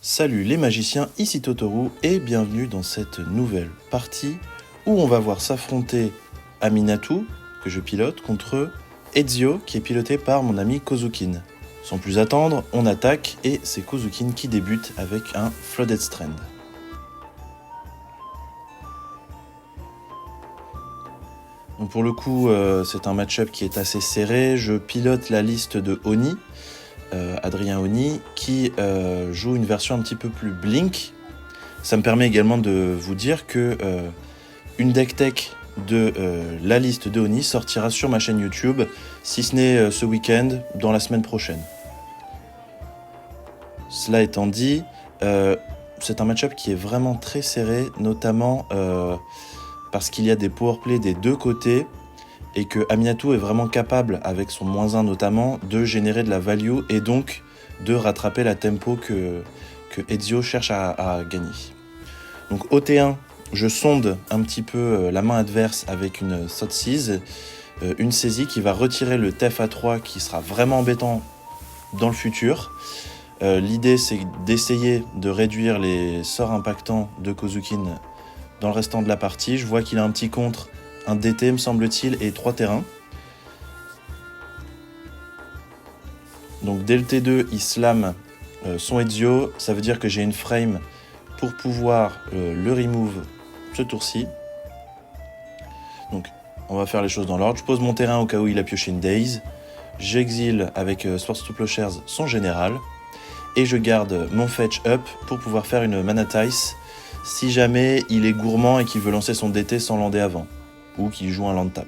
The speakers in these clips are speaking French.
Salut les magiciens, ici Totoru et bienvenue dans cette nouvelle partie où on va voir s'affronter Aminatou, que je pilote, contre Ezio, qui est piloté par mon ami Kozukin. Sans plus attendre, on attaque et c'est Kozukin qui débute avec un Flooded Strand. Donc pour le coup, c'est un match-up qui est assez serré. Je pilote la liste de Oni, Adrien Oni, qui joue une version un petit peu plus blink. Ça me permet également de vous dire que une deck tech de la liste de Oni sortira sur ma chaîne YouTube, si ce n'est ce week-end, dans la semaine prochaine. Cela étant dit, c'est un match-up qui est vraiment très serré, notamment parce qu'il y a des powerplays des deux côtés et que Aminatou est vraiment capable, avec son -1 notamment, de générer de la value et donc de rattraper la tempo que Ezio cherche à gagner. Donc au T1, je sonde un petit peu la main adverse avec une Thoughtseize, une saisie qui va retirer le Tef à 3 qui sera vraiment embêtant dans le futur. L'idée c'est d'essayer de réduire les sorts impactants de Kozukin dans le restant de la partie. Je vois qu'il a un petit contre, un DT me semble-t-il, et 3 terrains. Donc dès le T2, il slam son Ezio, ça veut dire que j'ai une frame pour pouvoir le remove ce tour-ci. Donc on va faire les choses dans l'ordre. Je pose mon terrain au cas où il a pioché une Daze. J'exile avec Swords to Plowshares son général. Et je garde mon fetch up pour pouvoir faire une mana Tice si jamais il est gourmand et qu'il veut lancer son DT sans lander avant. Ou qu'il joue un land tap.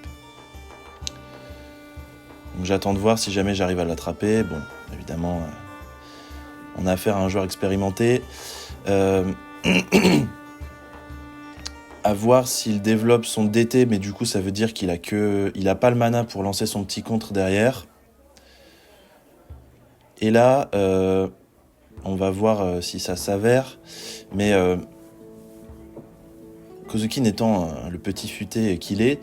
Donc j'attends de voir si jamais j'arrive à l'attraper. Bon, évidemment, on a affaire à un joueur expérimenté. À voir s'il développe son DT, mais du coup ça veut dire qu'il a pas le mana pour lancer son petit contre derrière. Et là, on va voir si ça s'avère. Mais Kozukin étant le petit futé qu'il est,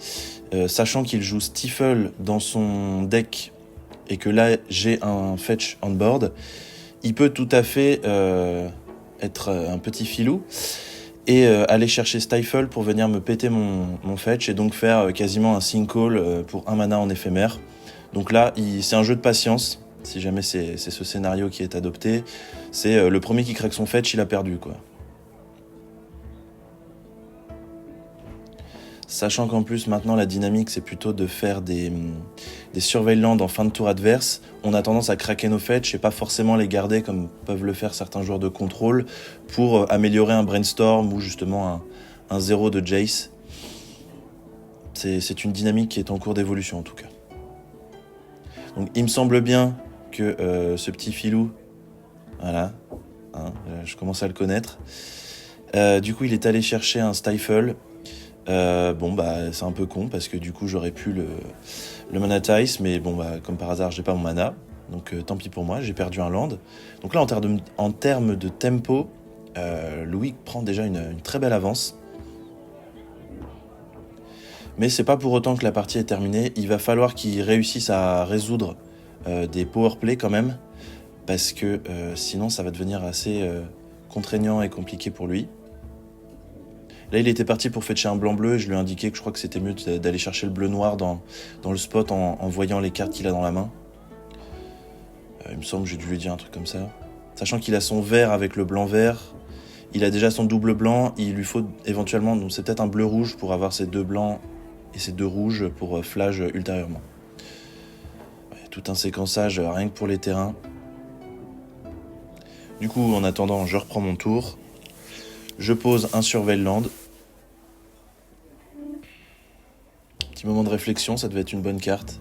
sachant qu'il joue Stifle dans son deck et que là j'ai un fetch on board, il peut tout à fait être un petit filou et aller chercher Stifle pour venir me péter mon fetch et donc faire quasiment un single pour un mana en éphémère. Donc là, c'est un jeu de patience, si jamais c'est ce scénario qui est adopté. C'est le premier qui craque son fetch, il a perdu, quoi. Sachant qu'en plus, maintenant, la dynamique, c'est plutôt de faire des surveillances en fin de tour adverse. On a tendance à craquer nos fetch et pas forcément les garder comme peuvent le faire certains joueurs de contrôle pour améliorer un brainstorm ou justement un 0 de Jace. C'est une dynamique qui est en cours d'évolution, en tout cas. Donc, il me semble bien que ce petit filou, voilà, hein, je commence à le connaître. Du coup, il est allé chercher un Stifle. Bon bah c'est un peu con parce que du coup j'aurais pu le mana Tice, mais bon bah comme par hasard j'ai pas mon mana, donc tant pis pour moi, j'ai perdu un land. Donc là en termes de tempo, Louis prend déjà une très belle avance. Mais c'est pas pour autant que la partie est terminée, il va falloir qu'il réussisse à résoudre des powerplays quand même, parce que sinon ça va devenir assez contraignant et compliqué pour lui. Là, il était parti pour fetcher un blanc-bleu et je lui ai indiqué que je crois que c'était mieux d'aller chercher le bleu-noir dans le spot en voyant les cartes qu'il a dans la main. Il me semble que j'ai dû lui dire un truc comme ça. Sachant qu'il a son vert avec le blanc-vert, il a déjà son double blanc, il lui faut éventuellement, donc c'est peut-être un bleu-rouge pour avoir ces deux blancs et ces deux rouges pour flash ultérieurement. Ouais, tout un séquençage rien que pour les terrains. Du coup, en attendant, je reprends mon tour. Je pose un Surveil Land. Petit moment de réflexion, ça devait être une bonne carte.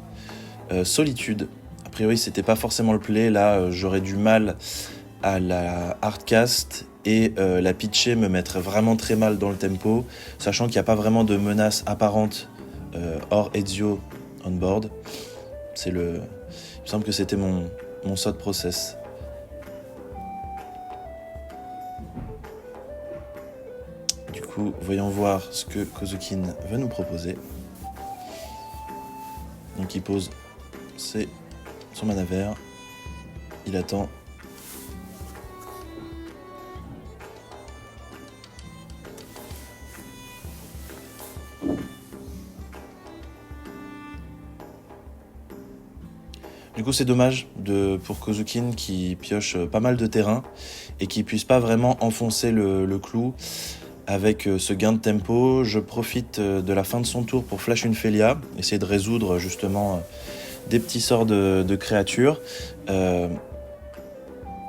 Solitude. A priori, c'était pas forcément le play. Là, j'aurais du mal à la hardcast et la pitcher me mettrait vraiment très mal dans le tempo, sachant qu'il n'y a pas vraiment de menace apparente hors Ezio on board. Il me semble que c'était mon thought process. Du coup, voyons voir ce que Kozukin va nous proposer. Donc il pose son mana vert. Il attend. Du coup, c'est dommage pour Kozukin qui pioche pas mal de terrain et qui puisse pas vraiment enfoncer le clou avec ce gain de tempo. Je profite de la fin de son tour pour flash une Felia, essayer de résoudre justement des petits sorts de créatures.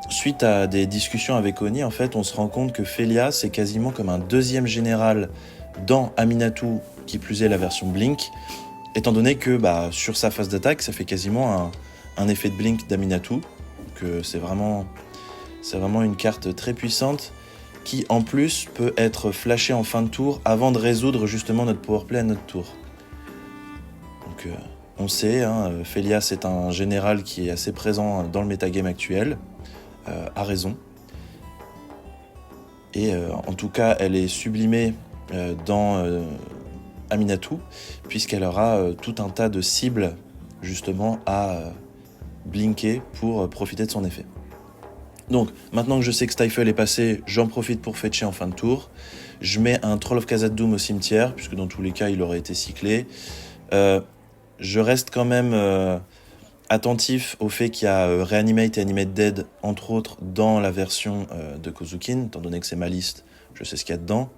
Suite à des discussions avec Oni, en fait, on se rend compte que Felia, c'est quasiment comme un deuxième général dans Aminatou, qui plus est la version Blink, étant donné que sur sa phase d'attaque, ça fait quasiment un effet de Blink d'Aminatou, que c'est vraiment une carte très puissante, qui en plus peut être flashée en fin de tour avant de résoudre justement notre powerplay à notre tour. Donc on sait, Felia c'est un général qui est assez présent dans le metagame actuel, à raison. Et en tout cas elle est sublimée dans Aminatou, puisqu'elle aura tout un tas de cibles justement à blinker pour profiter de son effet. Donc, maintenant que je sais que Stifle est passé, j'en profite pour fetcher en fin de tour. Je mets un Troll of Khazad-dûm au cimetière, puisque dans tous les cas, il aurait été cyclé. Je reste quand même attentif au fait qu'il y a Reanimate et Animate Dead, entre autres, dans la version de Kozukin, étant donné que c'est ma liste, je sais ce qu'il y a dedans.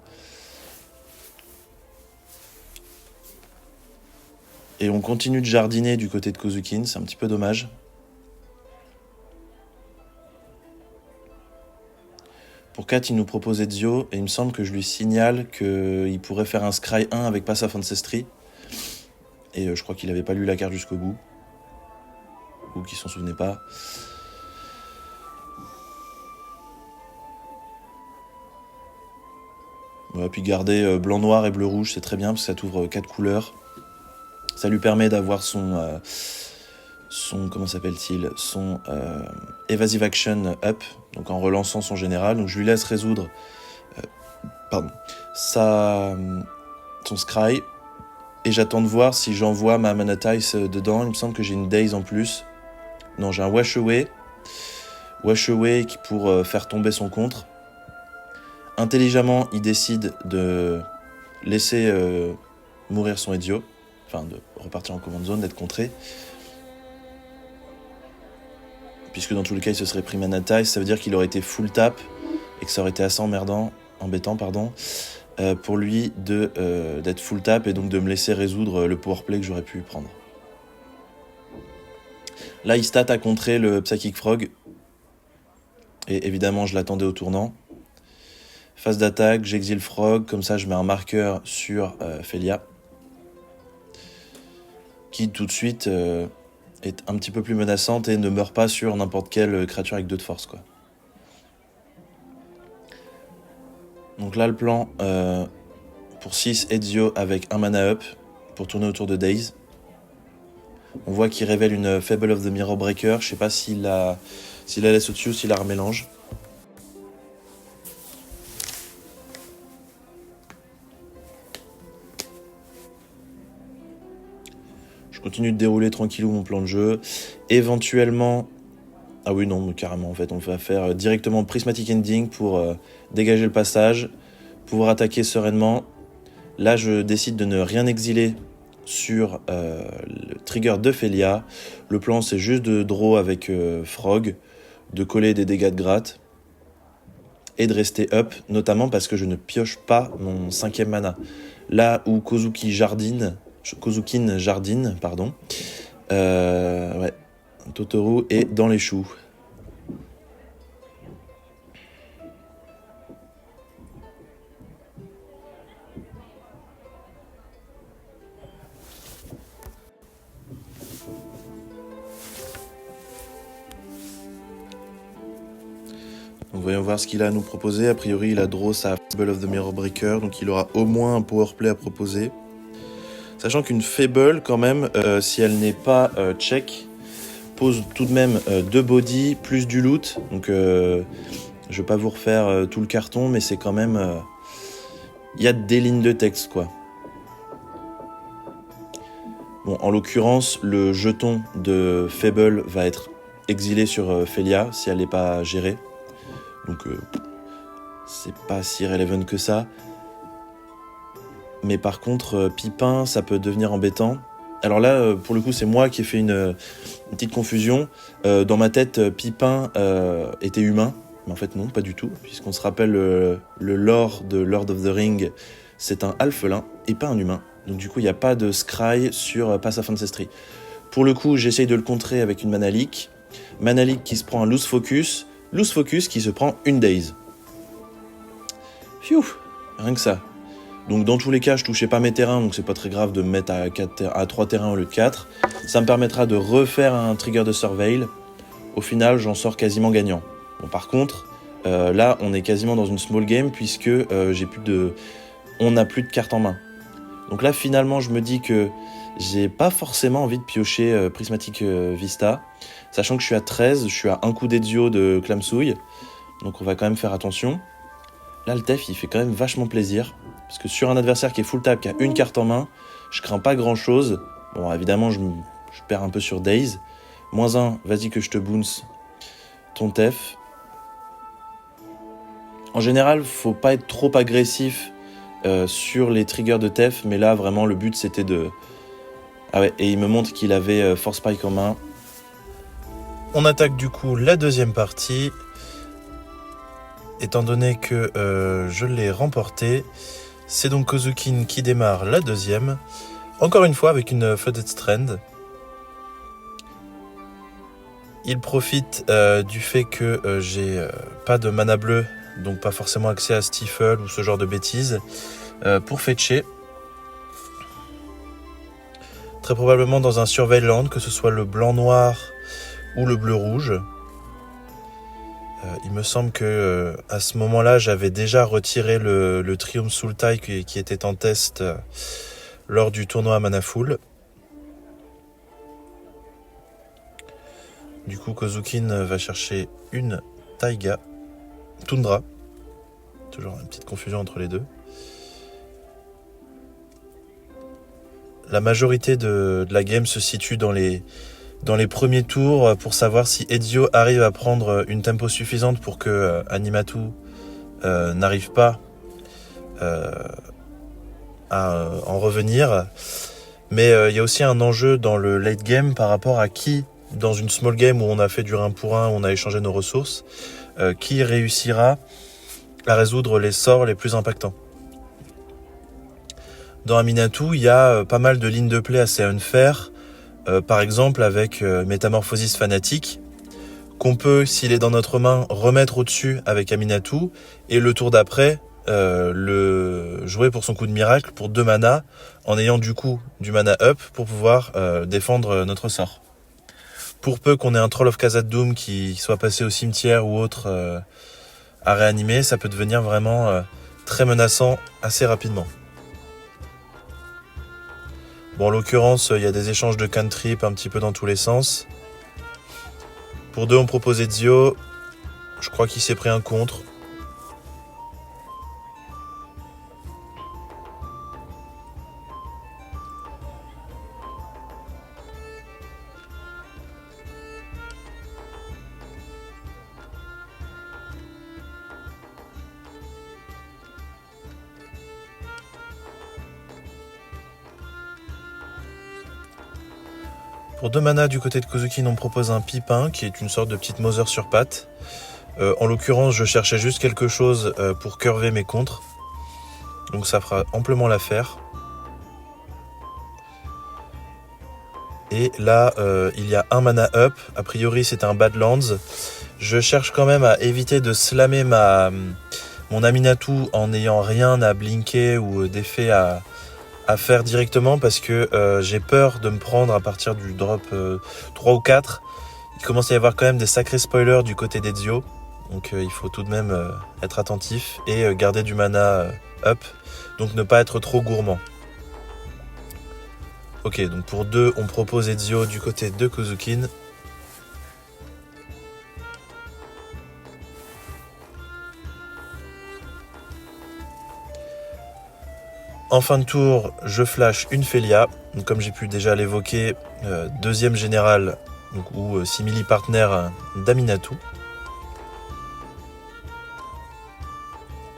Et on continue de jardiner du côté de Kozukin, c'est un petit peu dommage. Pour 4, il nous propose Ezio, et il me semble que je lui signale qu'il pourrait faire un Scry 1 avec Pass of Ancestry. Et je crois qu'il n'avait pas lu la carte jusqu'au bout. Ou qu'il s'en souvenait pas. Ouais, puis garder blanc, noir et bleu, rouge, c'est très bien, parce que ça t'ouvre 4 couleurs. Ça lui permet d'avoir son comment s'appelle-t-il, son Evasive Action up, donc en relançant son général. Donc je lui laisse résoudre son Scry, et j'attends de voir si j'envoie ma Manatice dedans. Il me semble que j'ai une Daze en plus. Non, j'ai un Wash Away qui pour faire tomber son contre. Intelligemment, il décide de laisser mourir son Ezio, enfin de repartir en command zone, d'être contré. Puisque dans tous les cas, il se serait pris Manatize, ça veut dire qu'il aurait été full tap et que ça aurait été assez embêtant, pour lui d'être full tap et donc de me laisser résoudre le powerplay que j'aurais pu prendre. Là, il stat à contrer le Psychic Frog. Et évidemment, je l'attendais au tournant. Phase d'attaque, j'exile Frog, comme ça je mets un marqueur sur Felia. Qui tout de suite est un petit peu plus menaçante et ne meurt pas sur n'importe quelle créature avec 2 de force, quoi. Donc là, le plan pour 6 Ezio avec un mana up pour tourner autour de Daze. On voit qu'il révèle une Fable of the Mirror Breaker. Je sais pas s'il la laisse au-dessus ou s'il la remélange. Je continue de dérouler tranquillou mon plan de jeu. Éventuellement... Ah oui, non, carrément, en fait, on va faire directement Prismatic Ending pour dégager le passage, pouvoir attaquer sereinement. Là, je décide de ne rien exiler sur le trigger de Felia. Le plan, c'est juste de draw avec Frog, de coller des dégâts de gratte et de rester up, notamment parce que je ne pioche pas mon 5e mana. Là où Kozukin jardine, ouais, Totoro est dans les choux. Donc voyons voir ce qu'il a à nous proposer. A priori, il a draw sa Fable of the Mirror Breaker, donc il aura au moins un powerplay à proposer. Sachant qu'une Fable, quand même, si elle n'est pas check, pose tout de même 2 body plus du loot. Donc je vais pas vous refaire tout le carton, mais c'est quand même... Il y a des lignes de texte, quoi. Bon, en l'occurrence, le jeton de Fable va être exilé sur Felia si elle n'est pas gérée. Donc c'est pas si relevant que ça. Mais par contre, Pipin, ça peut devenir embêtant. Alors là, pour le coup, c'est moi qui ai fait une petite confusion. Dans ma tête, Pipin était humain. Mais en fait, non, pas du tout. Puisqu'on se rappelle le lore de Lord of the Ring, c'est un alphelin et pas un humain. Donc du coup, il n'y a pas de scry sur Pass of Ancestry. Pour le coup, j'essaye de le contrer avec une Manalik. Manalik qui se prend un Loose Focus. Loose Focus qui se prend une Daze. Pfiou, rien que ça. Donc dans tous les cas, je touchais pas mes terrains, donc c'est pas très grave de me mettre à 3 terrains au lieu de 4. Ça me permettra de refaire un trigger de Surveil. Au final, j'en sors quasiment gagnant. Bon, par contre, là, on est quasiment dans une small game puisque on n'a plus de cartes en main. Donc là, finalement, je me dis que j'ai pas forcément envie de piocher Prismatic Vista, sachant que je suis à 13, je suis à un coup d'Ezio de Clamsouille, donc on va quand même faire attention. Là, le TEF, il fait quand même vachement plaisir, parce que sur un adversaire qui est full tap, qui a une carte en main, je crains pas grand-chose. Bon, évidemment, je perds un peu sur Daze. -1, vas-y que je te bounce ton TEF. En général, faut pas être trop agressif sur les triggers de TEF, mais là, vraiment, le but, c'était de... Ah ouais, et il me montre qu'il avait Force Spike en main. On attaque du coup la deuxième partie. Étant donné que je l'ai remporté, c'est donc Kozukin qui démarre la deuxième. Encore une fois avec une Flooded Strand. Il profite du fait que j'ai pas de mana bleu, donc pas forcément accès à Stifle ou ce genre de bêtises, pour fetcher. Très probablement dans un Surveilland, que ce soit le blanc-noir ou le bleu-rouge. Il me semble que à ce moment-là, j'avais déjà retiré le Triumph Sultai qui était en test lors du tournoi Mana Full. Du coup, Kozukin va chercher une Taiga, Tundra. Toujours une petite confusion entre les deux. La majorité de la game se situe dans les premiers tours pour savoir si Ezio arrive à prendre une tempo suffisante pour que Animatu n'arrive pas à en revenir. Mais il y a aussi un enjeu dans le late game par rapport à qui, dans une small game où on a fait du 1 pour 1, où on a échangé nos ressources, qui réussira à résoudre les sorts les plus impactants. Dans Aminatou, il y a pas mal de lignes de play assez unfair, par exemple avec Métamorphosis Fanatique, qu'on peut, s'il est dans notre main, remettre au-dessus avec Aminatou, et le tour d'après, le jouer pour son coup de miracle pour 2 mana, en ayant du coup du mana up pour pouvoir défendre notre sort. Pour peu qu'on ait un Troll of Khazad-dûm qui soit passé au cimetière ou autre à réanimer, ça peut devenir vraiment très menaçant assez rapidement. Bon, en l'occurrence, il y a des échanges de cantrip un petit peu dans tous les sens. Pour 2, on propose Ezio. Je crois qu'il s'est pris un contre. Pour 2 mana du côté de Kozukin, on propose un Pipin qui est une sorte de petite Mother sur pattes. En l'occurrence, je cherchais juste quelque chose pour curver mes contres. Donc ça fera amplement l'affaire. Et là, il y a un mana up. A priori, c'est un Badlands. Je cherche quand même à éviter de slammer mon Aminatou en n'ayant rien à blinker ou d'effet à faire directement parce que j'ai peur de me prendre à partir du drop 3 ou 4. Il commence à y avoir quand même des sacrés spoilers du côté d'Ezio. Donc il faut tout de même être attentif et garder du mana up. Donc ne pas être trop gourmand. Ok, donc pour 2, on propose Ezio du côté de Kozukin. En fin de tour, je flash une Felia. Donc, comme j'ai pu déjà l'évoquer, deuxième général ou simili partner d'Aminatou.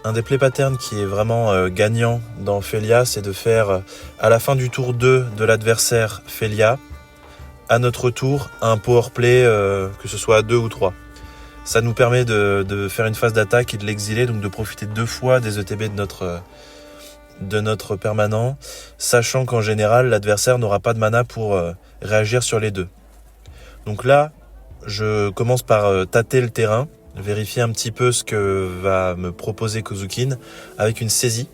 Un des play patterns qui est vraiment gagnant dans Felia, c'est de faire à la fin du tour 2 de l'adversaire Felia, à notre tour, un power play, que ce soit à 2 ou 3. Ça nous permet de faire une phase d'attaque et de l'exiler, donc de profiter 2 fois des ETB de notre permanent, sachant qu'en général, l'adversaire n'aura pas de mana pour réagir sur les 2. Donc là, je commence par tâter le terrain, vérifier un petit peu ce que va me proposer Kozukin avec une saisie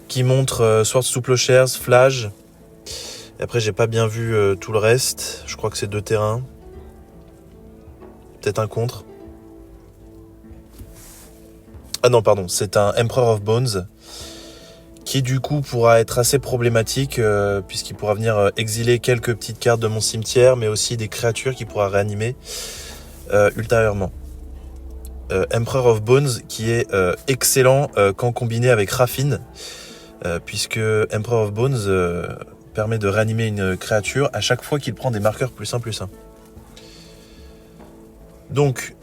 qui montre Swords to Plowshares, Flash. Et après, j'ai pas bien vu tout le reste. Je crois que c'est 2 terrains. Peut-être un contre. Ah non, pardon, c'est un Emperor of Bones qui du coup pourra être assez problématique puisqu'il pourra venir exiler quelques petites cartes de mon cimetière, mais aussi des créatures qu'il pourra réanimer ultérieurement. Emperor of Bones qui est excellent quand combiné avec Raffine, puisque Emperor of Bones permet de réanimer une créature à chaque fois qu'il prend des marqueurs +1/+1. Donc,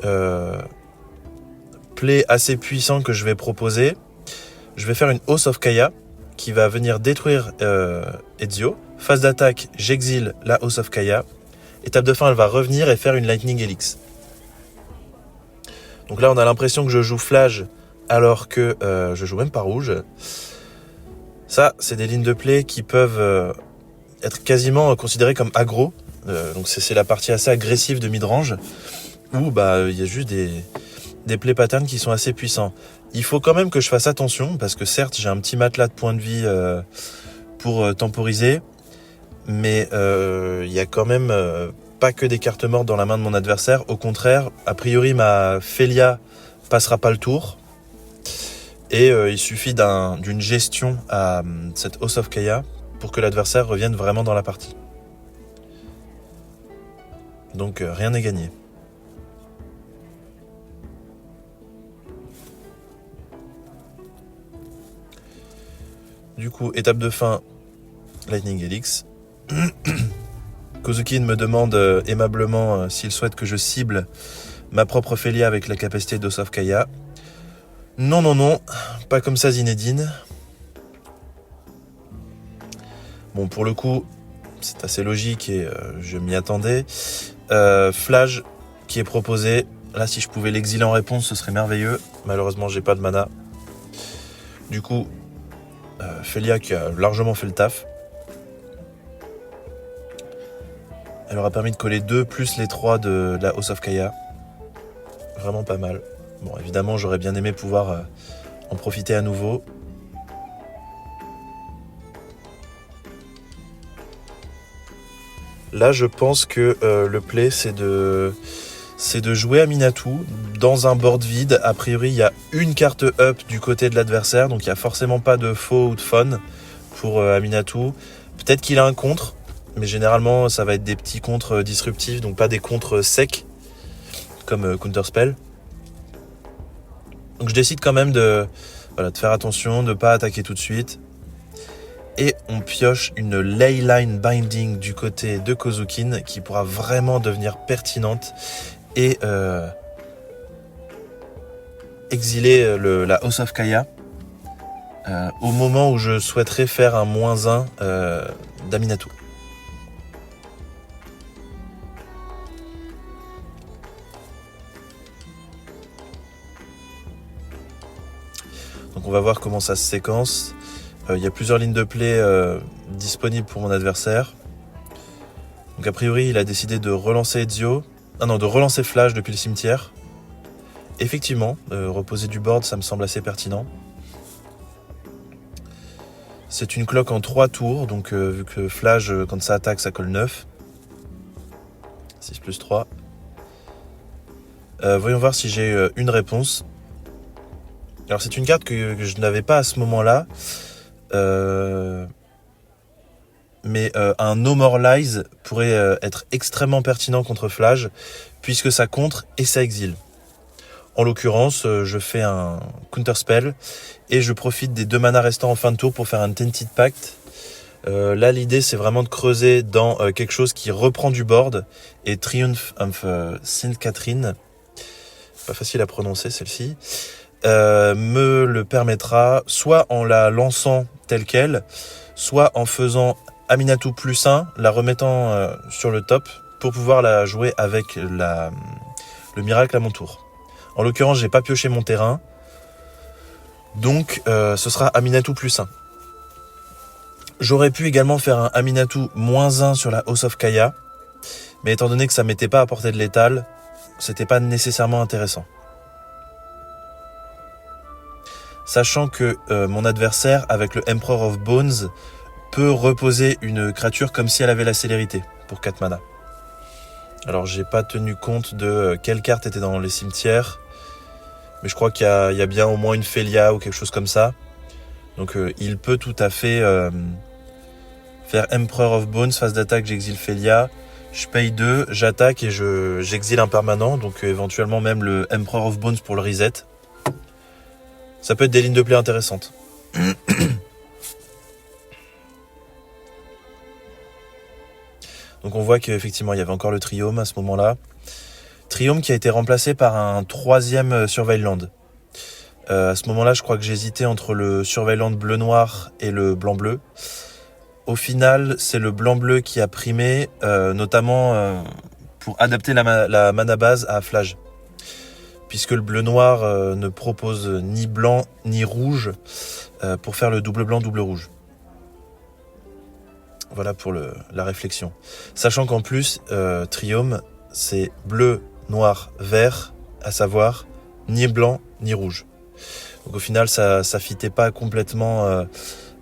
play assez puissant que je vais proposer. Je vais faire une Oath of Kaya qui va venir détruire Ezio. Phase d'attaque, j'exile la Oath of Kaya. Étape de fin, elle va revenir et faire une Lightning Helix. Donc là, on a l'impression que je joue Flash alors que je joue même pas rouge. Ça, c'est des lignes de play qui peuvent être quasiment considérées comme aggro. Donc c'est la partie assez agressive de midrange où il y a juste des play patterns qui sont assez puissants. Il faut quand même que je fasse attention parce que certes, j'ai un petit matelas de points de vie pour temporiser, mais il y a quand même pas que des cartes mortes dans la main de mon adversaire. Au contraire, a priori, ma Felia passera pas le tour. Et il suffit d'une gestion à cette Oath of Kaya pour que l'adversaire revienne vraiment dans la partie. Donc rien n'est gagné. Du coup, étape de fin, Lightning Helix. Kozukin me demande aimablement s'il souhaite que je cible ma propre Felia avec la capacité d'Oath of Kaya. Non, pas comme ça Zinedine. Bon, pour le coup, c'est assez logique et je m'y attendais. Flash qui est proposé. Là, si je pouvais l'exiler en réponse, ce serait merveilleux. Malheureusement, j'ai pas de mana. Du coup, Felia qui a largement fait le taf. Elle aura permis de coller 2 plus les 3 de la Oath of Kaya. Vraiment pas mal. Bon, évidemment, j'aurais bien aimé pouvoir en profiter à nouveau. Là, je pense que le play, c'est de jouer Aminatou dans un board vide. A priori, il y a une carte up du côté de l'adversaire, donc il n'y a forcément pas de faux ou de fun pour Aminatou. Peut-être qu'il a un contre, mais généralement, ça va être des petits contres disruptifs, donc pas des contres secs, comme Counterspell. Donc je décide quand même de faire attention, de ne pas attaquer tout de suite. Et on pioche une Leyline Binding du côté de Kozukin qui pourra vraiment devenir pertinente et exiler la Oath of Kaya au moment où je souhaiterais faire un -1 d'Aminatou. Donc on va voir comment ça se séquence. Il y a plusieurs lignes de play disponibles pour mon adversaire. Donc a priori, il a décidé de relancer Ezio. De relancer Flash depuis le cimetière. Effectivement, reposer du board, ça me semble assez pertinent. C'est une cloque en 3 tours, donc vu que Flash, quand ça attaque, ça colle 9. 6 plus 3. Voyons voir si j'ai une réponse. Alors c'est une carte que je n'avais pas à ce moment-là. Mais un No More Lies pourrait être extrêmement pertinent contre Flash, puisque ça contre et ça exile. En l'occurrence, je fais un Counterspell, et je profite des 2 manas restants en fin de tour pour faire un Tainted Pact. Là, l'idée, c'est vraiment de creuser dans quelque chose qui reprend du board, et Triumph of Sainte Catherine pas facile à prononcer celle-ci, me le permettra soit en la lançant telle qu'elle, soit en faisant Aminatou plus 1, la remettant sur le top pour pouvoir la jouer avec le miracle à mon tour. En l'occurrence, j'ai pas pioché mon terrain, donc ce sera Aminatou plus 1. J'aurais pu également faire un Aminatou moins 1 sur la House of Kaya, mais étant donné que ça m'était pas à portée de létal, c'était pas nécessairement intéressant. Sachant que mon adversaire, avec le Emperor of Bones, peut reposer une créature comme si elle avait la célérité, pour 4 mana. Alors j'ai pas tenu compte de quelle carte était dans les cimetières, mais je crois qu'il y a bien au moins une Félia ou quelque chose comme ça. Donc il peut tout à fait faire Emperor of Bones, phase d'attaque, j'exile Félia, je paye 2, j'attaque et j'exile un permanent, donc éventuellement même le Emperor of Bones pour le reset. Ça peut être des lignes de play intéressantes. Donc on voit qu'effectivement il y avait encore le Triome à ce moment-là. Triome qui a été remplacé par un 3e Surveilland. À ce moment-là, je crois que j'hésitais entre le Surveilland bleu-noir et le blanc-bleu. Au final, c'est le blanc-bleu qui a primé, notamment pour adapter la mana base à Flage. Puisque le bleu-noir ne propose ni blanc ni rouge pour faire le double blanc, double rouge. Voilà pour la réflexion. Sachant qu'en plus, Triome, c'est bleu, noir, vert, à savoir ni blanc ni rouge. Donc au final, ça fitait pas complètement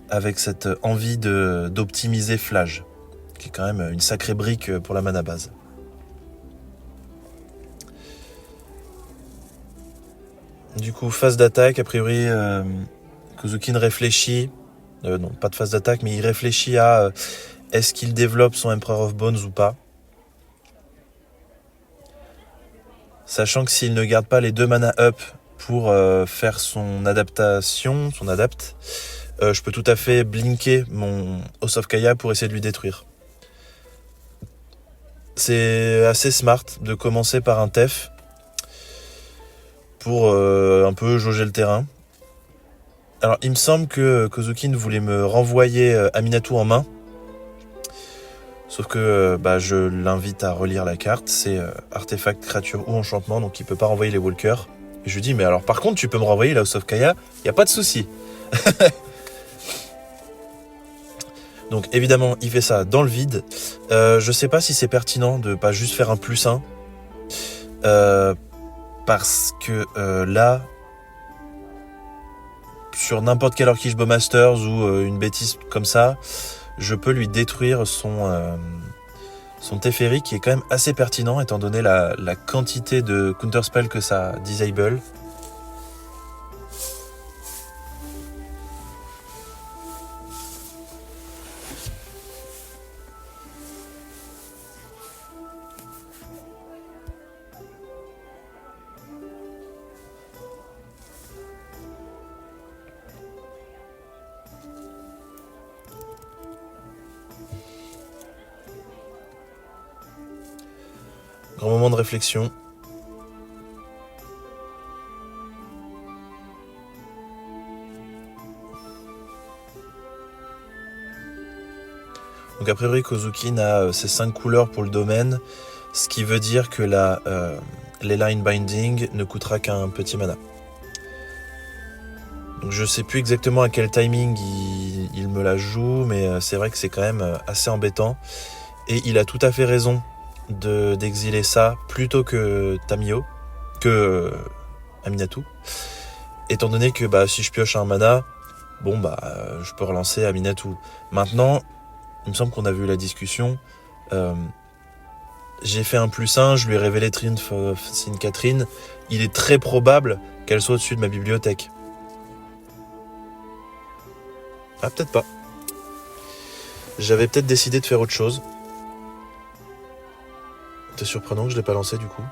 avec cette envie d'optimiser Flage, qui est quand même une sacrée brique pour la mana base. Du coup, phase d'attaque, a priori, Kozoukin réfléchit, non, pas de phase d'attaque, mais il réfléchit à est-ce qu'il développe son Emperor of Bones ou pas. Sachant que s'il ne garde pas les 2 mana up pour faire son adaptation, je peux tout à fait blinker mon House of Kaya pour essayer de lui détruire. C'est assez smart de commencer par un TEF pour un peu jauger le terrain. Alors il me semble que Kozoukin voulait me renvoyer Aminatou en main. Sauf que je l'invite à relire la carte, c'est artefact, créature ou enchantement, donc il peut pas renvoyer les walkers. Et je lui dis, mais alors par contre tu peux me renvoyer la House of Kaya, y a pas de souci. Donc évidemment il fait ça dans le vide. Je sais pas si c'est pertinent de pas juste faire un +1. Parce que là, sur n'importe quel Orcish Bowmasters ou une bêtise comme ça, je peux lui détruire son Teferi qui est quand même assez pertinent étant donné la quantité de counterspell que ça disable. Grand moment de réflexion. Donc a priori Kozoukin a ses 5 couleurs pour le domaine, ce qui veut dire que les line binding ne coûtera qu'un petit mana. Donc je sais plus exactement à quel timing il me la joue, mais c'est vrai que c'est quand même assez embêtant. Et il a tout à fait raison d'exiler ça plutôt que Tamiyo, que Aminatou. Étant donné que si je pioche un mana, je peux relancer Aminatou. Maintenant, il me semble qu'on a vu la discussion. J'ai fait un +1, je lui ai révélé Triumph of Saint Catherine. Il est très probable qu'elle soit au-dessus de ma bibliothèque. Ah, peut-être pas. J'avais peut-être décidé de faire autre chose. C'est surprenant que je l'ai pas lancé du coup.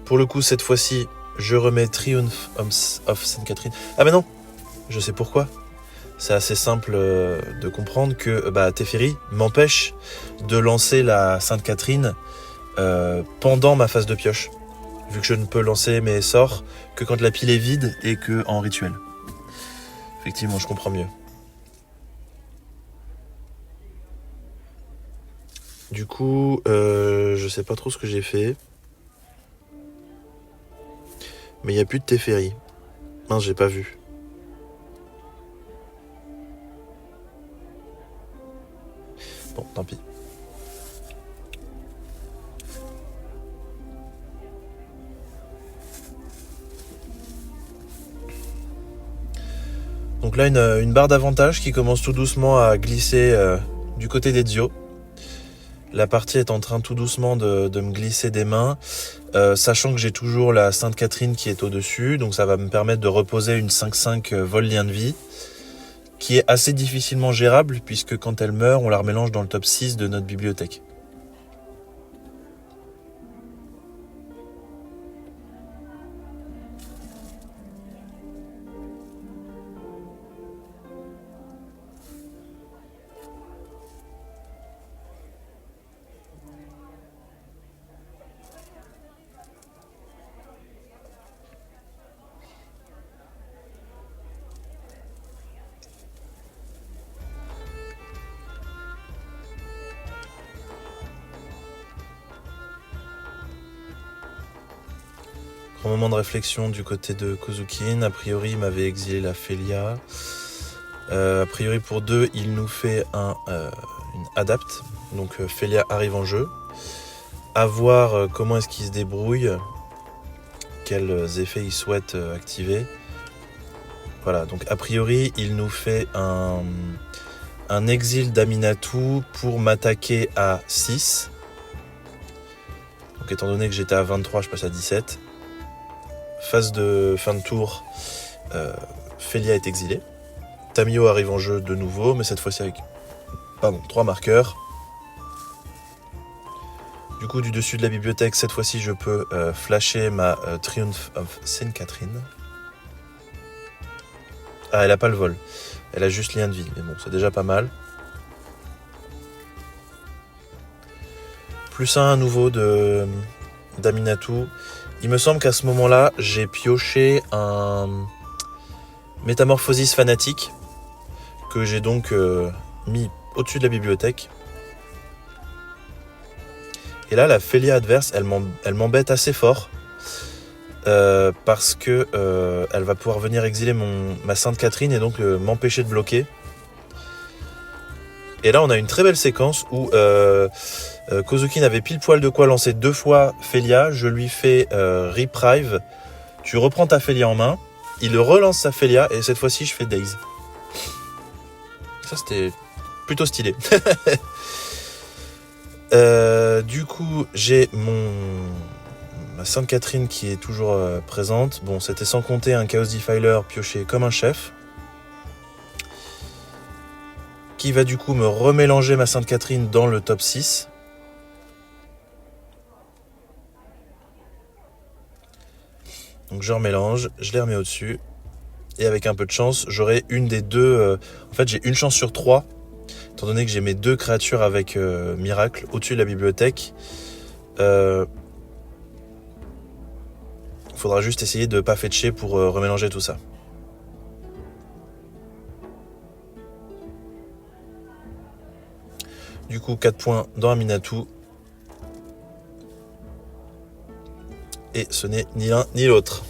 Pour le coup, cette fois-ci, je remets Triumph of Saint Catherine. Ah mais non, je sais pourquoi. c'est assez simple de comprendre que Teferi m'empêche de lancer la Sainte Catherine pendant ma phase de pioche, vu que je ne peux lancer mes sorts que quand la pile est vide et que en rituel. Effectivement, je comprends mieux. Du coup, je sais pas trop ce que j'ai fait. Mais il n'y a plus de Teferi. Mince, j'ai pas vu. Bon, tant pis. Donc là, une barre d'avantage qui commence tout doucement à glisser du côté d'Ezio. La partie est en train tout doucement de me glisser des mains, sachant que j'ai toujours la Sainte Catherine qui est au-dessus, donc ça va me permettre de reposer une 5-5 vol lien de vie, qui est assez difficilement gérable, puisque quand elle meurt, on la remélange dans le top 6 de notre bibliothèque. Grand moment de réflexion du côté de Kozukin. A priori, il m'avait exilé la Félia. A priori, pour 2, il nous fait une adapt. Donc Félia arrive en jeu. À voir comment est-ce qu'il se débrouille. Quels effets il souhaite activer. Voilà, donc a priori, il nous fait un exil d'Aminatou pour m'attaquer à 6. Donc étant donné que j'étais à 23, je passe à 17. Phase de fin de tour, Félia est exilée. Tamio arrive en jeu de nouveau, mais cette fois-ci avec 3 marqueurs. Du coup, du dessus de la bibliothèque, cette fois-ci, je peux flasher ma Triumph of Sainte Catherine. Ah, elle a pas le vol. Elle a juste lien de vie, mais bon, c'est déjà pas mal. Plus 1 à nouveau d'Aminatou. Il me semble qu'à ce moment-là, j'ai pioché un Métamorphosis fanatique que j'ai donc mis au-dessus de la bibliothèque. Et là, la Félia adverse, elle m'embête assez fort parce que elle va pouvoir venir exiler ma Sainte Catherine et donc m'empêcher de bloquer. Et là, on a une très belle séquence où Kozukin avait pile poil de quoi lancer 2 fois Félia. Je lui fais Reprive. Tu reprends ta Félia en main. Il relance sa Félia et cette fois-ci, je fais Daze. Ça, c'était plutôt stylé. Du coup, j'ai ma Sainte Catherine qui est toujours présente. Bon, c'était sans compter un Chaos Defiler pioché comme un chef. Qui va du coup me remélanger ma Sainte Catherine dans le top 6. Donc je remélange, je les remets au-dessus. Et avec un peu de chance, j'aurai une des deux... en fait, j'ai une chance sur 3. Étant donné que j'ai mes 2 créatures avec Miracle au-dessus de la bibliothèque. Faudra juste essayer de pas fetcher pour remélanger tout ça. Du coup, 4 points dans Aminatou. Et ce n'est ni l'un ni l'autre.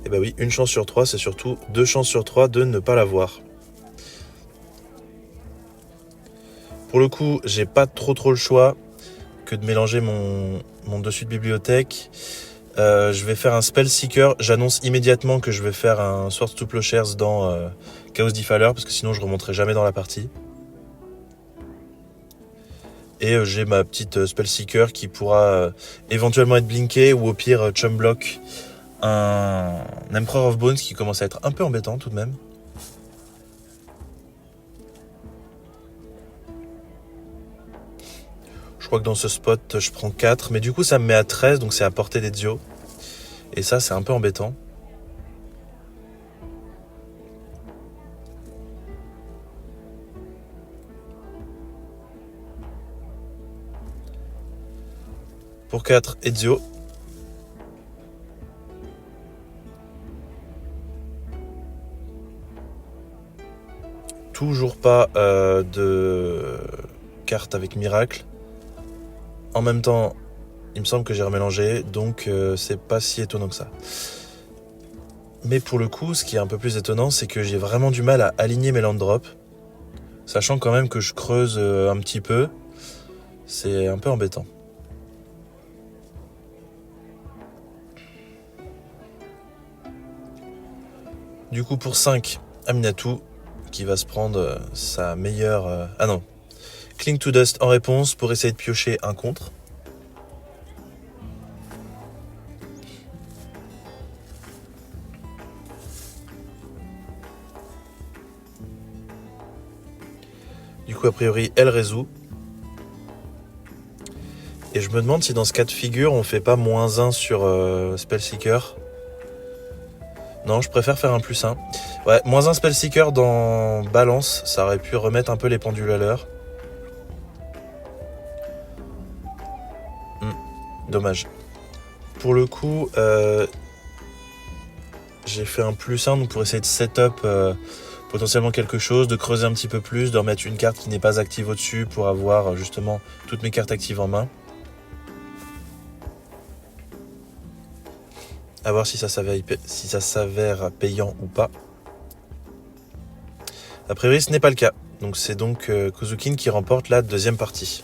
Et bah oui, une chance sur 3, c'est surtout 2 chances sur 3 de ne pas l'avoir. Pour le coup, j'ai pas trop le choix que de mélanger mon dessus de bibliothèque. Je vais faire un Spell Seeker. J'annonce immédiatement que je vais faire un Swords to Plowshares dans Chaos Defiler, parce que sinon je remonterai jamais dans la partie. Et j'ai ma petite Spell Seeker qui pourra éventuellement être blinkée ou au pire Chumblock un Emperor of Bones qui commence à être un peu embêtant tout de même. Je crois que dans ce spot je prends 4, mais du coup ça me met à 13, donc c'est à portée d'Ezio. Et ça c'est un peu embêtant. Pour 4, Ezio. Toujours pas de carte avec miracle. En même temps, il me semble que j'ai remélangé, donc c'est pas si étonnant que ça. Mais pour le coup, ce qui est un peu plus étonnant, c'est que j'ai vraiment du mal à aligner mes land drops. Sachant quand même que je creuse un petit peu. C'est un peu embêtant. Du coup, pour 5, Aminatou, qui va se prendre sa meilleure... Ah non, Cling to Dust en réponse pour essayer de piocher un contre. Du coup, a priori, elle résout. Et je me demande si dans ce cas de figure, on fait pas -1 sur Spellseeker. Non, je préfère faire un +1. Ouais, -1 Spellseeker dans Balance, ça aurait pu remettre un peu les pendules à l'heure. Dommage. Pour le coup, j'ai fait un +1 donc pour essayer de setup potentiellement quelque chose, de creuser un petit peu plus, de remettre une carte qui n'est pas active au-dessus pour avoir justement toutes mes cartes actives en main. À voir si ça s'avère payant ou pas. A priori, ce n'est pas le cas. Donc c'est donc Kozukin qui remporte la deuxième partie.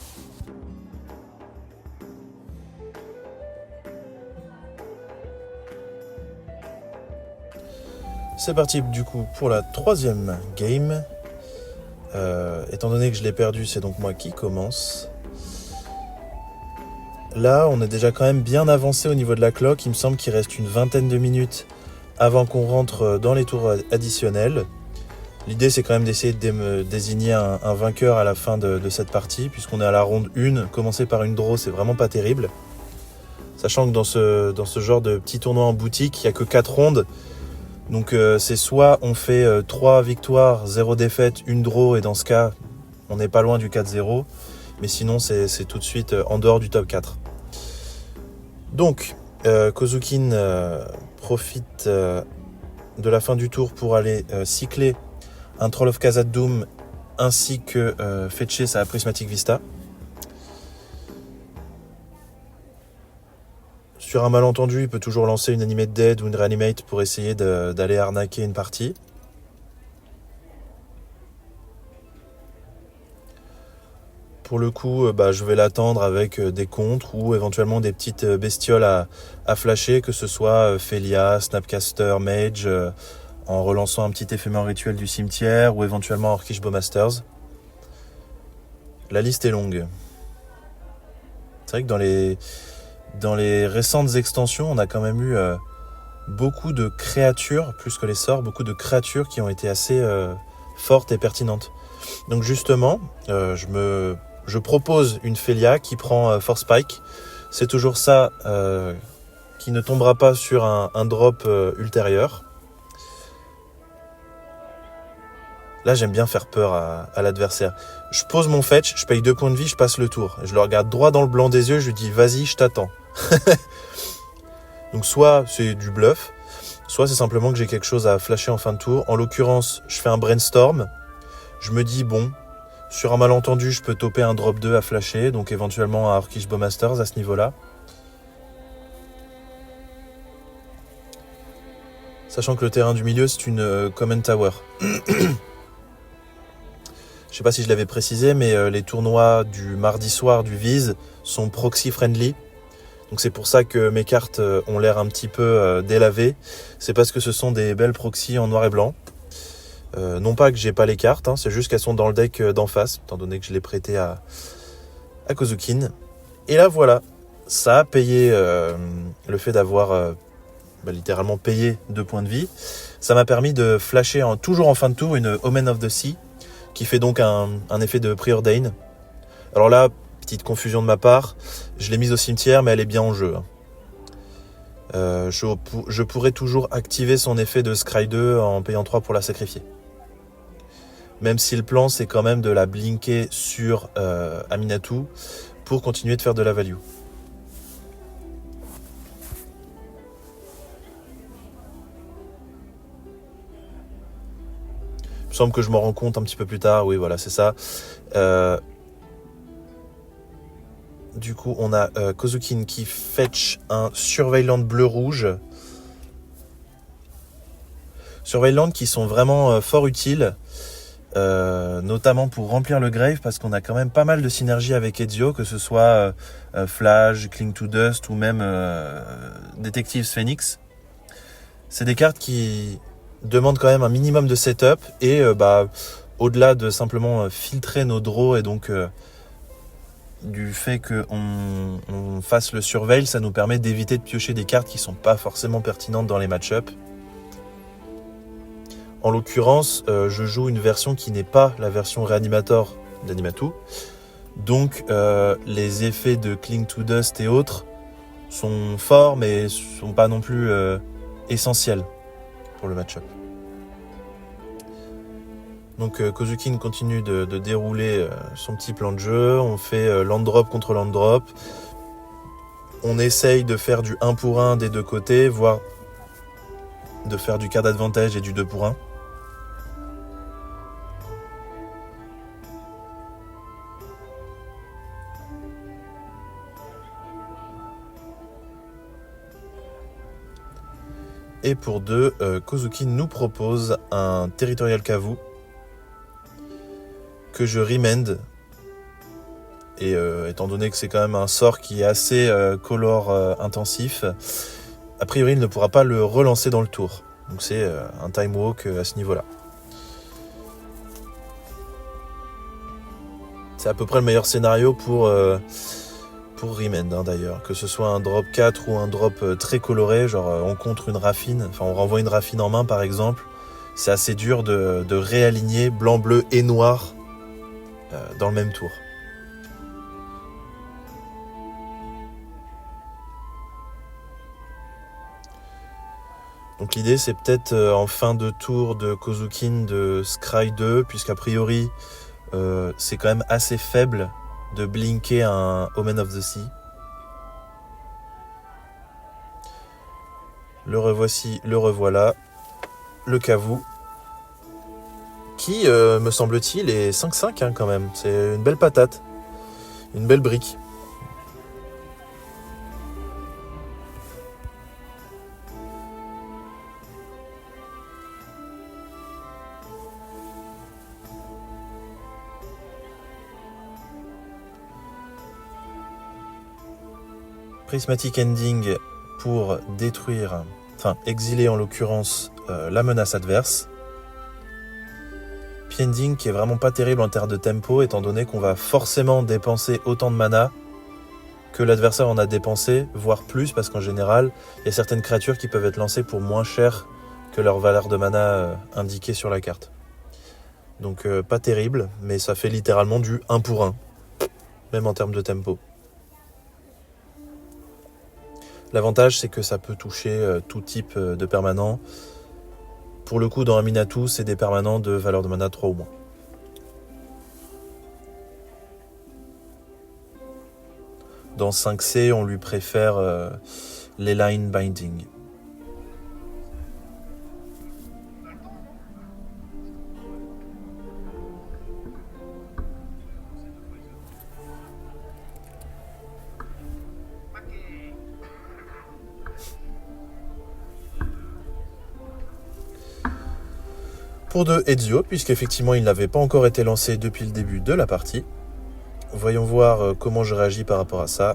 C'est parti du coup pour la troisième game. Étant donné que je l'ai perdu, c'est donc moi qui commence. Là, on est déjà quand même bien avancé au niveau de la clock. Il me semble qu'il reste une vingtaine de minutes avant qu'on rentre dans les tours additionnels. L'idée, c'est quand même d'essayer de désigner un vainqueur à la fin de cette partie, puisqu'on est à la ronde 1. Commencer par une draw, c'est vraiment pas terrible. Sachant que dans ce genre de petit tournoi en boutique, il n'y a que 4 rondes. Donc c'est soit on fait 3 victoires, 0 défaite, 1 draw, et dans ce cas, on n'est pas loin du 4-0. Mais sinon, c'est tout de suite en dehors du top 4. Donc, Kozukin profite de la fin du tour pour aller cycler un Troll of Khazad-dûm ainsi que fetcher sa Prismatic Vista. Sur un malentendu, il peut toujours lancer une Animate Dead ou une Reanimate pour essayer d'aller arnaquer une partie. Pour le coup, je vais l'attendre avec des contres ou éventuellement des petites bestioles à flasher, que ce soit Felia, Snapcaster, Mage, en relançant un petit éphémère rituel du cimetière ou éventuellement Orcish Bowmasters. La liste est longue. C'est vrai que dans les récentes extensions, on a quand même eu beaucoup de créatures, plus que les sorts, beaucoup de créatures qui ont été assez fortes et pertinentes. Donc justement, je propose une Felia qui prend Force Spike. C'est toujours ça qui ne tombera pas sur un drop ultérieur. Là, j'aime bien faire peur à l'adversaire. Je pose mon fetch, je paye 2 points de vie, je passe le tour. Je le regarde droit dans le blanc des yeux, je lui dis « Vas-y, je t'attends ». Donc soit c'est du bluff, soit c'est simplement que j'ai quelque chose à flasher en fin de tour. En l'occurrence, je fais un brainstorm. Je me dis, bon, sur un malentendu, je peux toper un drop 2 à flasher, donc éventuellement un Orcish Bowmasters à ce niveau-là. Sachant que le terrain du milieu, c'est une Command Tower. Je sais pas si je l'avais précisé, mais les tournois du mardi soir du Viz sont proxy friendly. Donc c'est pour ça que mes cartes ont l'air un petit peu délavées. C'est parce que ce sont des belles proxys en noir et blanc. Non pas que j'ai pas les cartes, c'est juste qu'elles sont dans le deck d'en face, étant donné que je l'ai prêté à Kozukin. Et là voilà, ça a payé le fait d'avoir littéralement payé 2 points de vie. Ça m'a permis de flasher toujours en fin de tour une Omen of the Sea, qui fait donc un effet de Preordain. Alors là, petite confusion de ma part, je l'ai mise au cimetière, mais elle est bien en jeu. Je pourrais toujours activer son effet de Scry 2 en payant 3 pour la sacrifier. Même si le plan, c'est quand même de la blinker sur Aminatou pour continuer de faire de la value. me semble que je m'en rends compte un petit peu plus tard. Oui, voilà, c'est ça. Du coup, on a Kozukin qui fetch un Surveillant bleu-rouge. Surveillant qui sont vraiment fort utiles, notamment pour remplir le grave, parce qu'on a quand même pas mal de synergie avec Ezio, que ce soit Flash, Cling to Dust ou même Detective Phoenix. C'est des cartes qui demandent quand même un minimum de setup et au-delà de simplement filtrer nos draws et donc du fait qu'on fasse le surveil, ça nous permet d'éviter de piocher des cartes qui sont pas forcément pertinentes dans les match-ups. En l'occurrence, je joue une version qui n'est pas la version Reanimator d'Animatu. Donc les effets de Cling to Dust et autres sont forts mais sont pas non plus essentiels pour le match-up. Donc Kozukin continue de dérouler son petit plan de jeu. On fait land drop contre land drop. On essaye de faire du 1 pour 1 des deux côtés, voire de faire du card advantage et du 2 pour 1. Et pour 2, Kozukin nous propose un Territorial Kavu que je remend. Et étant donné que c'est quand même un sort qui est assez color intensif, a priori il ne pourra pas le relancer dans le tour. Donc c'est un time walk à ce niveau-là. C'est à peu près le meilleur scénario pour Remand d'ailleurs. Que ce soit un drop 4 ou un drop très coloré, genre on contre une raffine, enfin on renvoie une raffine en main par exemple, c'est assez dur de réaligner blanc, bleu et noir dans le même tour. Donc l'idée c'est peut-être en fin de tour de Kozukin de scry 2, puisqu'a priori c'est quand même assez faible de blinker un Omen of the Sea. Le revoici, le revoilà, le Kavu, qui me semble-t-il est 5-5 hein, quand même, c'est une belle patate, une belle brique. Prismatic Ending pour détruire, enfin exiler en l'occurrence la menace adverse. Ending qui est vraiment pas terrible en termes de tempo, étant donné qu'on va forcément dépenser autant de mana que l'adversaire en a dépensé, voire plus, parce qu'en général, il y a certaines créatures qui peuvent être lancées pour moins cher que leur valeur de mana indiquée sur la carte. Donc pas terrible, mais ça fait littéralement du 1 pour 1, même en termes de tempo. L'avantage, c'est que ça peut toucher tout type de permanent. Pour le coup, dans Aminatou, c'est des permanents de valeur de mana 3 ou moins. Dans 5C, on lui préfère les line binding. Pour 2 Ezio, puisqu'effectivement il n'avait pas encore été lancé depuis le début de la partie. Voyons voir comment je réagis par rapport à ça.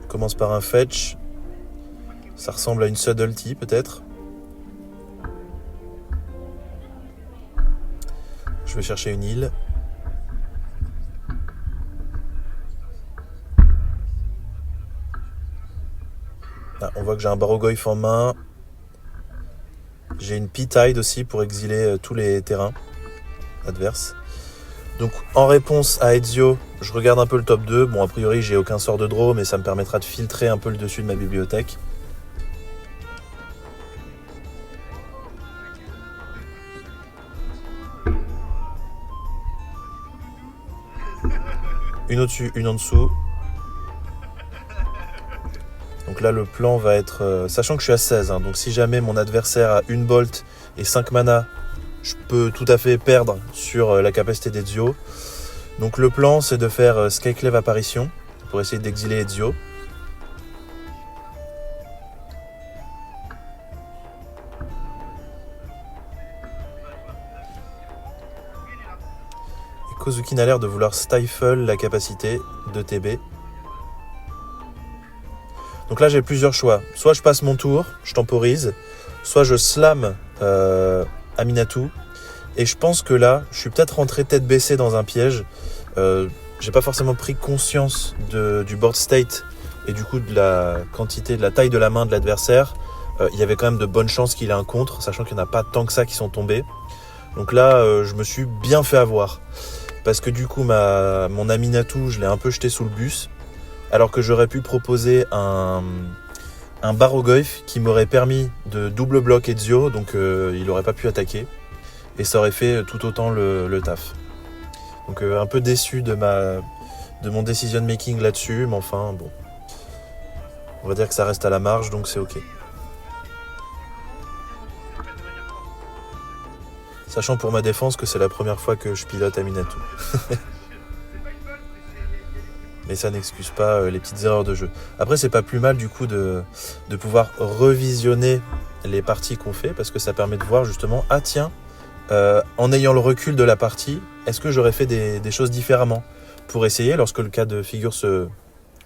On commence par un fetch. Ça ressemble à une subtlety peut-être. Je vais chercher une île. Ah, on voit que j'ai un Barrogoyf en main. J'ai une P-Tide aussi pour exiler tous les terrains adverses. Donc en réponse à Ezio, je regarde un peu le top 2. Bon, a priori j'ai aucun sort de draw, mais ça me permettra de filtrer un peu le dessus de ma bibliothèque. Une au-dessus, une en dessous. Donc là le plan va être, sachant que je suis à 16, hein, donc si jamais mon adversaire a une bolt et 5 mana, je peux tout à fait perdre sur la capacité d'Ezio. Donc le plan, c'est de faire Skyclave apparition pour essayer d'exiler Ezio. Et Kozukin a l'air de vouloir stifle la capacité de TB. Donc là, j'ai plusieurs choix. Soit je passe mon tour, je temporise, soit je slam Aminatou. Et je pense que là, je suis peut-être rentré tête baissée dans un piège. J'ai pas forcément pris conscience du board state et du coup de la quantité, de la taille de la main de l'adversaire. Il y avait quand même de bonnes chances qu'il ait un contre, sachant qu'il n'y en a pas tant que ça qui sont tombés. Donc là, je me suis bien fait avoir. Parce que du coup, mon Aminatou, je l'ai un peu jeté sous le bus. Alors que j'aurais pu proposer un Barogoyf qui m'aurait permis de double bloc Ezio, donc il n'aurait pas pu attaquer. Et ça aurait fait tout autant le taf. Donc un peu déçu de mon decision making là-dessus, mais enfin bon. On va dire que ça reste à la marge, donc c'est ok. Sachant pour ma défense que c'est la première fois que je pilote Aminatou. Mais ça n'excuse pas les petites erreurs de jeu. Après, c'est pas plus mal du coup de pouvoir revisionner les parties qu'on fait, parce que ça permet de voir justement, ah tiens, en ayant le recul de la partie, est-ce que j'aurais fait des choses différemment pour essayer, lorsque le cas de figure se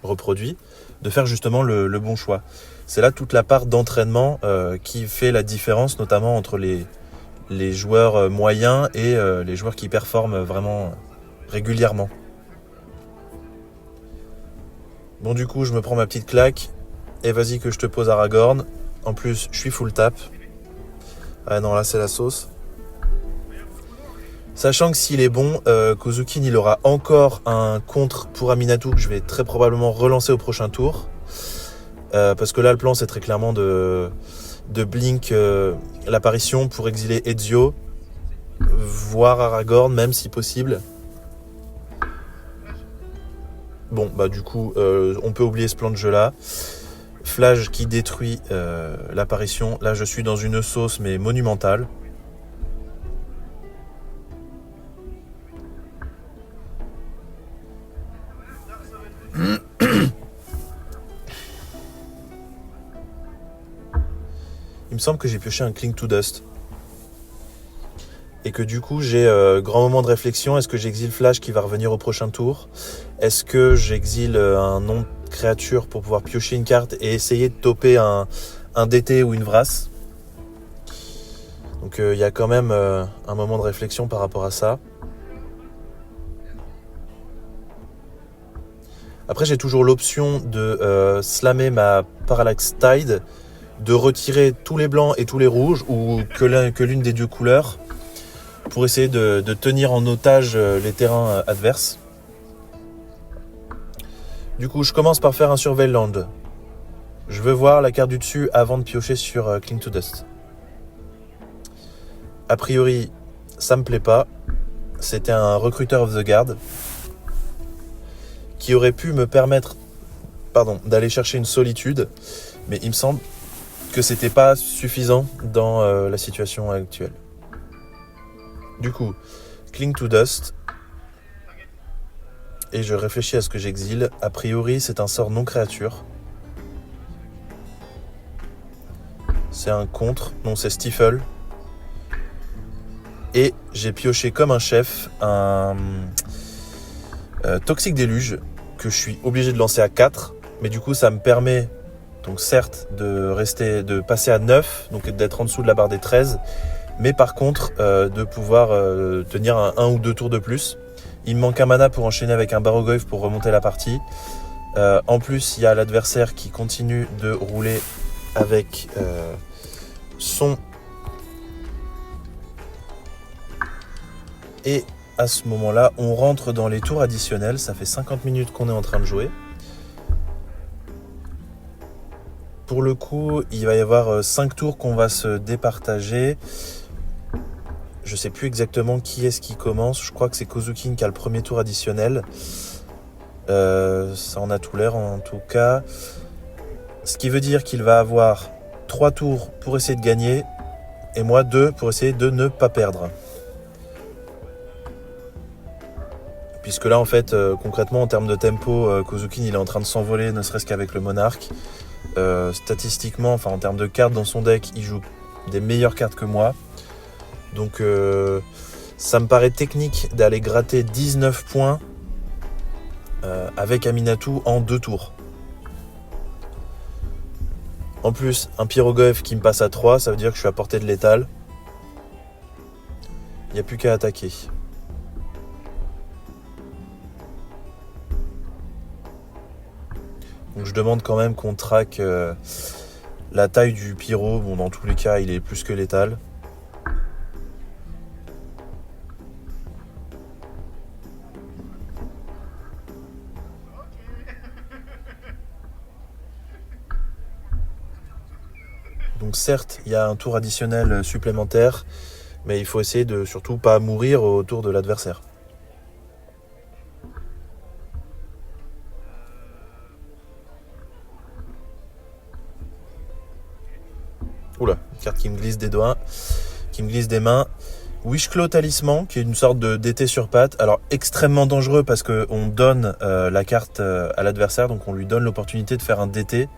reproduit, de faire justement le bon choix. C'est là toute la part d'entraînement qui fait la différence, notamment entre les joueurs moyens et les joueurs qui performent vraiment régulièrement. Bon, du coup, je me prends ma petite claque et vas-y que je te pose Aragorn. En plus, je suis full tap. Ah non, là, c'est la sauce. Sachant que s'il est bon, Kozukin, il aura encore un contre pour Aminatou que je vais très probablement relancer au prochain tour. Parce que là, le plan, c'est très clairement de blink l'apparition pour exiler Ezio, voire Aragorn, même si possible. Bon, bah du coup, on peut oublier ce plan de jeu-là. Flash qui détruit l'apparition. Là, je suis dans une sauce, mais monumentale. Il me semble que j'ai pioché un Cling to Dust. Et que du coup, j'ai grand moment de réflexion. Est-ce que j'exile Flash qui va revenir au prochain tour ? Est-ce que j'exile un nom de créature pour pouvoir piocher une carte et essayer de toper un DT ou une Vras ? Donc il y a quand même un moment de réflexion par rapport à ça. Après, j'ai toujours l'option de slammer ma Parallax Tide, de retirer tous les blancs et tous les rouges, ou que l'une des deux couleurs, pour essayer de tenir en otage les terrains adverses. Du coup, je commence par faire un Surveil Land. Je veux voir la carte du dessus avant de piocher sur Cling to Dust. A priori, ça me plaît pas. C'était un Recruiter of the Guard qui aurait pu me permettre d'aller chercher une solitude, mais il me semble que c'était pas suffisant dans la situation actuelle. Du coup, Cling to Dust, et je réfléchis à ce que j'exile. A priori, c'est un sort non créature. C'est un contre, non, c'est Stifle. Et j'ai pioché comme un chef un Toxic Déluge que je suis obligé de lancer à 4, mais du coup ça me permet, donc certes, de passer à 9, donc d'être en dessous de la barre des 13, mais par contre de pouvoir tenir un ou deux tours de plus. Il me manque un mana pour enchaîner avec un Barogoyf pour remonter la partie. En plus, il y a l'adversaire qui continue de rouler avec son... Et à ce moment-là, on rentre dans les tours additionnels. Ça fait 50 minutes qu'on est en train de jouer. Pour le coup, il va y avoir 5 tours qu'on va se départager. Je sais plus exactement qui est-ce qui commence. Je crois que c'est Kozukin qui a le premier tour additionnel. Ça en a tout l'air en tout cas. Ce qui veut dire qu'il va avoir 3 tours pour essayer de gagner, et moi 2 pour essayer de ne pas perdre. Puisque là en fait concrètement en termes de tempo, Kozukin il est en train de s'envoler ne serait-ce qu'avec le monarque. Statistiquement, enfin en termes de cartes dans son deck, il joue des meilleures cartes que moi. Donc ça me paraît technique d'aller gratter 19 points avec Aminatou en 2 tours. En plus, un Pyrogoyf qui me passe à 3, ça veut dire que je suis à portée de létal. Il n'y a plus qu'à attaquer. Donc je demande quand même qu'on traque la taille du pyro. Bon, dans tous les cas, il est plus que létal. Donc certes, il y a un tour additionnel supplémentaire, mais il faut essayer de surtout pas mourir au tour de l'adversaire. Oula, une carte qui me glisse des doigts, qui me glisse des mains. Wishclaw Talisman, qui est une sorte de DT sur patte. Alors extrêmement dangereux parce qu'on donne la carte à l'adversaire, donc on lui donne l'opportunité de faire un DT.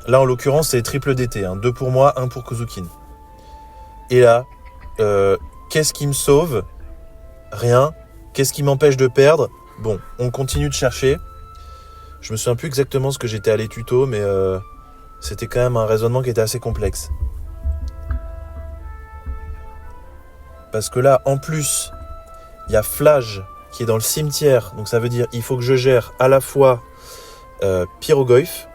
Là, en l'occurrence, c'est triple DT. 2 pour moi, 1 pour Kozukin. Et là, qu'est-ce qui me sauve ? Rien. Qu'est-ce qui m'empêche de perdre ? Bon, on continue de chercher. Je me souviens plus exactement ce que j'étais allé tuto, mais c'était quand même un raisonnement qui était assez complexe. Parce que là, en plus, il y a Flage qui est dans le cimetière. Donc ça veut dire qu'il faut que je gère à la fois Pyrogoyf,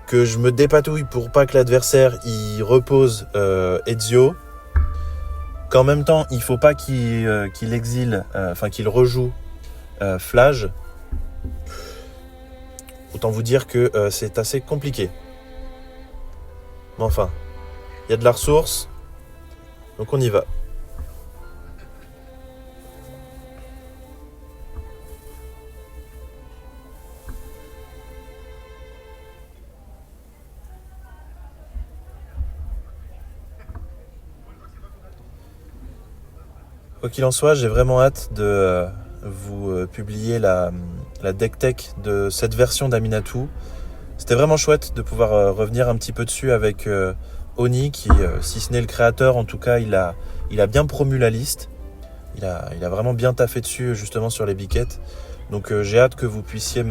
que je me dépatouille pour pas que l'adversaire y repose Ezio, qu'en même temps il faut pas qu'il exile, qu'il rejoue Flage. Autant vous dire que c'est assez compliqué. Mais enfin, il y a de la ressource, donc on y va. Quoi qu'il en soit, j'ai vraiment hâte de vous publier la deck tech de cette version d'Aminatou. C'était vraiment chouette de pouvoir revenir un petit peu dessus avec Oni, qui, si ce n'est le créateur, en tout cas, il a bien promu la liste. Il a vraiment bien taffé dessus, justement, sur les biquettes. Donc j'ai hâte que vous puissiez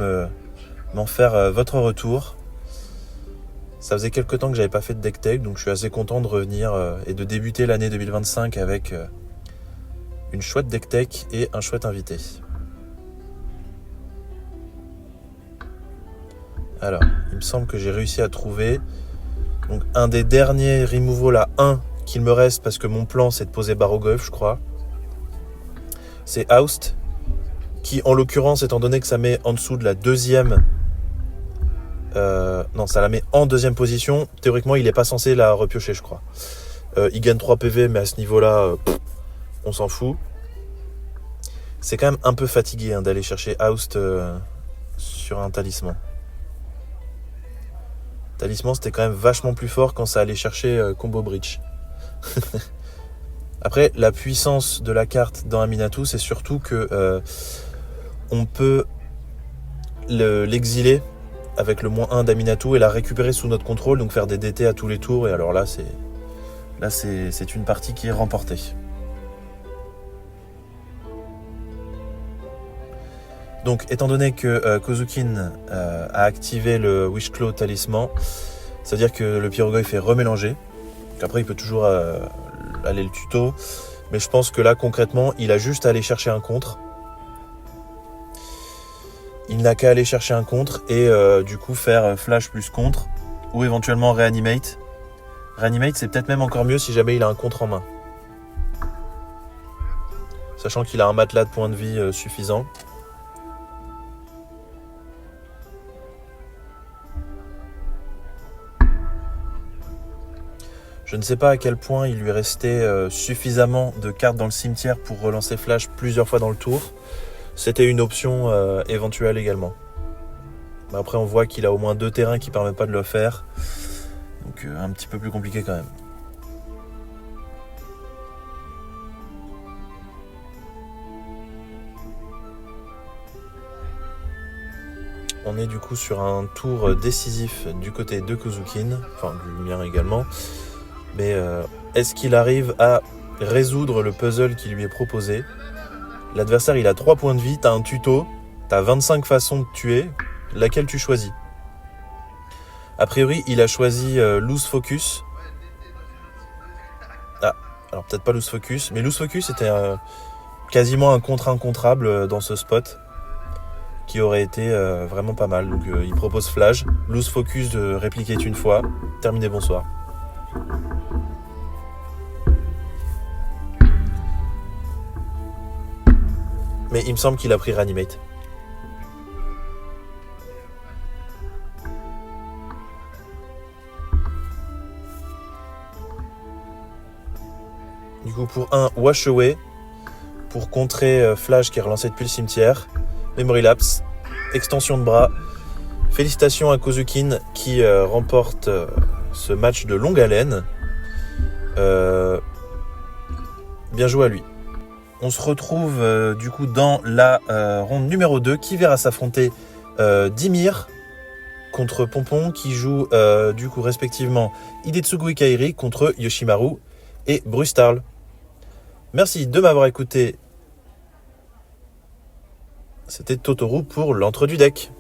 m'en faire votre retour. Ça faisait quelques temps que j'avais pas fait de deck tech, donc je suis assez content de revenir et de débuter l'année 2025 avec une chouette deck tech et un chouette invité. Alors, il me semble que j'ai réussi à trouver donc un des derniers removals à 1 qu'il me reste, parce que mon plan c'est de poser Barogoyf, je crois. C'est Oust, qui en l'occurrence, étant donné que ça met en dessous de la deuxième... non, ça la met en deuxième position. Théoriquement, il n'est pas censé la repiocher, je crois. Il gagne 3 PV, mais à ce niveau-là, on s'en fout. C'est quand même un peu fatigué d'aller chercher Oust sur un talisman. Talisman, c'était quand même vachement plus fort quand ça allait chercher Combo Breach. Après, la puissance de la carte dans Aminatou, c'est surtout que on peut l'exiler avec le -1 d'Aminatou et la récupérer sous notre contrôle, donc faire des DT à tous les tours. Et alors là, c'est une partie qui est remportée. Donc, étant donné que Kozukin a activé le Wishclaw Talisman, ça veut dire que le Pyrogoyf est remélangé. Donc après, il peut toujours aller le tuto. Mais je pense que là, concrètement, il a juste à aller chercher un contre. Il n'a qu'à aller chercher un contre et du coup faire flash plus contre. Ou éventuellement reanimate. Reanimate, c'est peut-être même encore mieux si jamais il a un contre en main. Sachant qu'il a un matelas de points de vie suffisant. Je ne sais pas à quel point il lui restait suffisamment de cartes dans le cimetière pour relancer Flash plusieurs fois dans le tour. C'était une option éventuelle également. Mais après, on voit qu'il a au moins 2 terrains qui ne permettent pas de le faire. Donc un petit peu plus compliqué quand même. On est du coup sur un tour décisif du côté de Kozukin, enfin du mien également. Mais est-ce qu'il arrive à résoudre le puzzle qui lui est proposé? L'adversaire il a 3 points de vie, t'as un tuto, t'as 25 façons de tuer, laquelle tu choisis? A priori il a choisi Loose Focus. Ah, alors peut-être pas Loose Focus, mais Loose Focus était quasiment un contre-incontrable dans ce spot, qui aurait été vraiment pas mal. Donc il propose Flash, Loose Focus de répliquer une fois, terminé, bonsoir. Mais il me semble qu'il a pris Reanimate. Du coup pour un Wash Away, pour contrer Flash qui est relancé depuis le cimetière, Memory Lapse, extension de bras. Félicitations à Kozukin qui remporte ce match de longue haleine. Bien joué à lui. On se retrouve du coup dans la ronde numéro 2 qui verra s'affronter Dimir contre Pompon qui joue du coup respectivement Hidetsugu Kairi contre Yoshimaru et Brustarl. Merci de m'avoir écouté. C'était Totoru pour l'entre du deck.